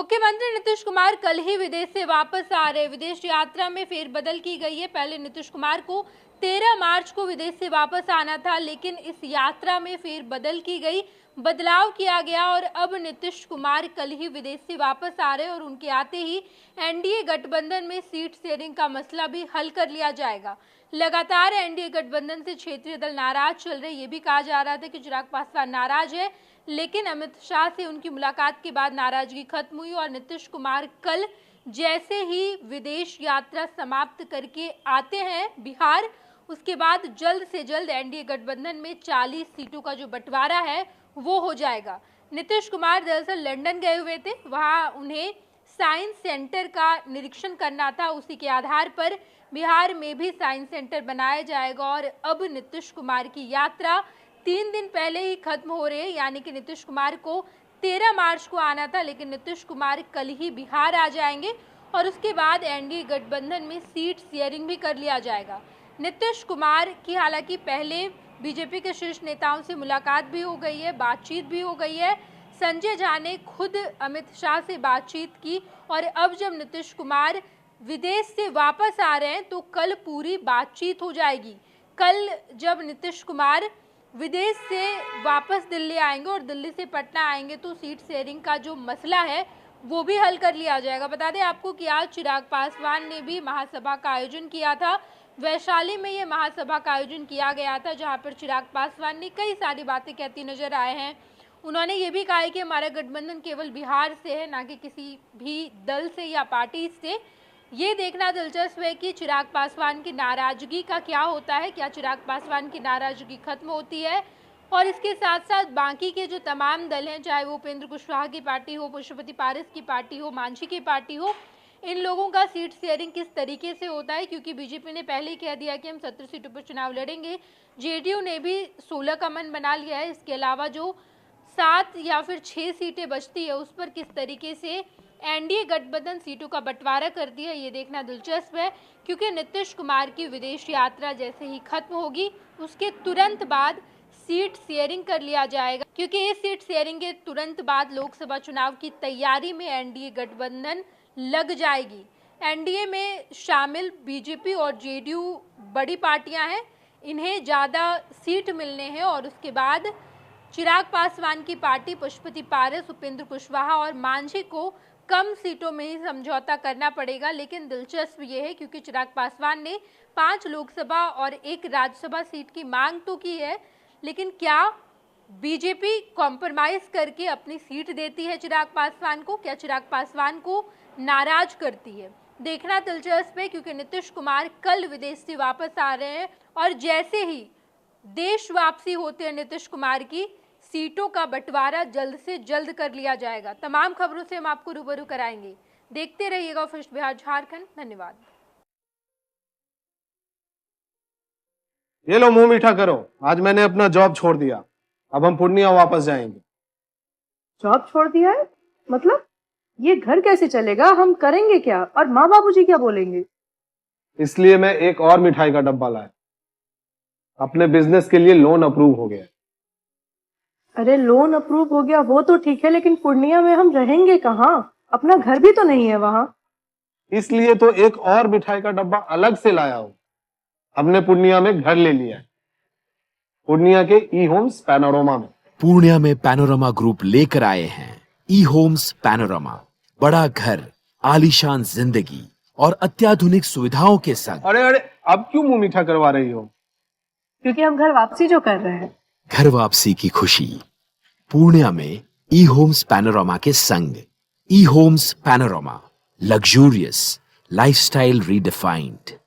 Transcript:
मुख्यमंत्री नीतीश कुमार कल ही विदेश से वापस आ रहे। विदेश यात्रा में फेरबदल की गई है। पहले नीतीश कुमार को 13 मार्च को विदेश से वापस आना था, लेकिन इस यात्रा में फेरबदल की गई, बदलाव किया गया और अब नीतीश कुमार कल ही विदेश से वापस आ रहे और उनके आते ही एनडीए गठबंधन में सीट शेयरिंग का मसला भी हल कर लिया जाएगा। लगातार एनडीए गठबंधन से क्षेत्रीय दल नाराज चल रहे। ये भी कहा जा रहा था कि चिराग पासवान नाराज है, लेकिन अमित शाह से उनकी मुलाकात के बाद नाराजगी खत्म हुई और नीतीश कुमार कल जैसे ही विदेश यात्रा समाप्त करके आते हैं बिहार, उसके बाद जल्द से जल्द एनडीए गठबंधन में 40 सीटों का जो बंटवारा है वो हो जाएगा। नीतीश कुमार दरअसल लंदन गए हुए थे, वहां उन्हें साइंस सेंटर का निरीक्षण करना था। उसी के आधार पर बिहार में भी साइंस सेंटर बनाया जाएगा और अब नीतीश कुमार की यात्रा 3 दिन पहले ही खत्म हो रही है। यानी कि नीतीश कुमार को 13 मार्च को आना था, लेकिन नीतीश कुमार कल ही बिहार आ जाएंगे और उसके बाद एनडीए गठबंधन में सीट शेयरिंग भी कर लिया जाएगा। नीतीश कुमार की हालांकि पहले बीजेपी के शीर्ष नेताओं से मुलाकात भी हो गई है, बातचीत भी हो गई है। संजय झा ने खुद अमित शाह से बातचीत की और अब जब नीतीश कुमार विदेश से वापस आ रहे हैं तो कल पूरी बातचीत हो जाएगी। कल जब नीतीश कुमार विदेश से वापस दिल्ली आएंगे और दिल्ली से पटना आएंगे तो सीट शेयरिंग का जो मसला है वो भी हल कर लिया जाएगा। बता दें आपको कि आज चिराग पासवान ने भी महासभा का आयोजन किया था। वैशाली में ये महासभा का आयोजन किया गया था, जहां पर चिराग पासवान ने कई सारी बातें कहती नजर आए हैं। उन्होंने ये भी कहा है कि हमारा गठबंधन केवल बिहार से है, ना कि किसी भी दल से या पार्टी से। ये देखना दिलचस्प है कि चिराग पासवान की नाराजगी का क्या होता है, क्या चिराग पासवान की नाराजगी खत्म होती है और इसके साथ साथ बाकी के जो तमाम दल हैं, चाहे वो उपेंद्र कुशवाहा की पार्टी हो, पशुपति पारस की पार्टी हो, मांझी की पार्टी हो, इन लोगों का सीट शेयरिंग किस तरीके से होता है। क्योंकि बीजेपी ने पहले ही कह दिया कि हम 17 सीटों पर चुनाव लड़ेंगे। जेडीयू ने भी 16 का मन बना लिया है। इसके अलावा जो 7 या फिर 6 सीटें बचती है उस पर किस तरीके से एनडीए गठबंधन सीटों का बंटवारा करती है, ये देखना दिलचस्प है। क्योंकि नीतीश कुमार की विदेश यात्रा जैसे ही खत्म होगी उसके तुरंत बाद सीट शेयरिंग कर लिया जाएगा। क्योंकि इस सीट शेयरिंग के तुरंत बाद लोकसभा चुनाव की तैयारी में एनडीए गठबंधन लग जाएगी। एनडीए में शामिल बीजेपी और जेडीयू बड़ी पार्टियां हैं, इन्हें ज़्यादा सीट मिलने हैं और उसके बाद चिराग पासवान की पार्टी पशुपति पारस, उपेंद्र कुशवाहा और मांझी को कम सीटों में ही समझौता करना पड़ेगा। लेकिन दिलचस्प ये है क्योंकि चिराग पासवान ने 5 लोकसभा और 1 राज्यसभा सीट की मांग तो की है, लेकिन क्या बीजेपी कॉम्प्रोमाइज करके अपनी सीट देती है चिराग पासवान को? क्या चिराग पासवान को नाराज करती है? देखना दिलचस्प है क्योंकि नीतीश कुमार कल विदेश से वापस आ रहे हैं और जैसे ही देश वापसी होती है नीतीश कुमार की, सीटों का बंटवारा जल्द से जल्द कर लिया जाएगा। तमाम खबरों से हम आपको रूबरू कराएंगे। देखते रहिएगा फर्स्ट बिहार झारखंड। धन्यवाद। ये लो मुंह मीठा करो, आज मैंने अपना जॉब छोड़ दिया, अब हम पूर्णिया वापस जाएंगे। जॉब छोड़ दिया है? मतलब ये घर कैसे चलेगा? हम करेंगे क्या और माँ बाबूजी क्या बोलेंगे? इसलिए मैं एक और मिठाई का डब्बा लाया। अपने बिजनेस के लिए लोन अप्रूव हो गया। अरे लोन अप्रूव हो गया वो तो ठीक है, लेकिन पूर्णिया में हम रहेंगे कहाँ? अपना घर भी तो नहीं है वहाँ। इसलिए तो एक और मिठाई का डब्बा अलग से लाया हूँ। हमने पूर्णिया में घर ले लिया है, पूर्णिया के ई होम्स पैनोरमा में। पूर्णिया में पैनोरमा ग्रुप लेकर आए हैं ई होम्स पैनोरमा। बड़ा घर, आलीशान जिंदगी और अत्याधुनिक सुविधाओं के संग। अरे अरे, अब क्यों मुंह मीठा करवा रही हो? क्योंकि हम घर वापसी जो कर रहे हैं। घर वापसी की खुशी पूर्णिया में ई होम्स पैनोरमा के संग। ई Homes Panorama, luxurious lifestyle redefined.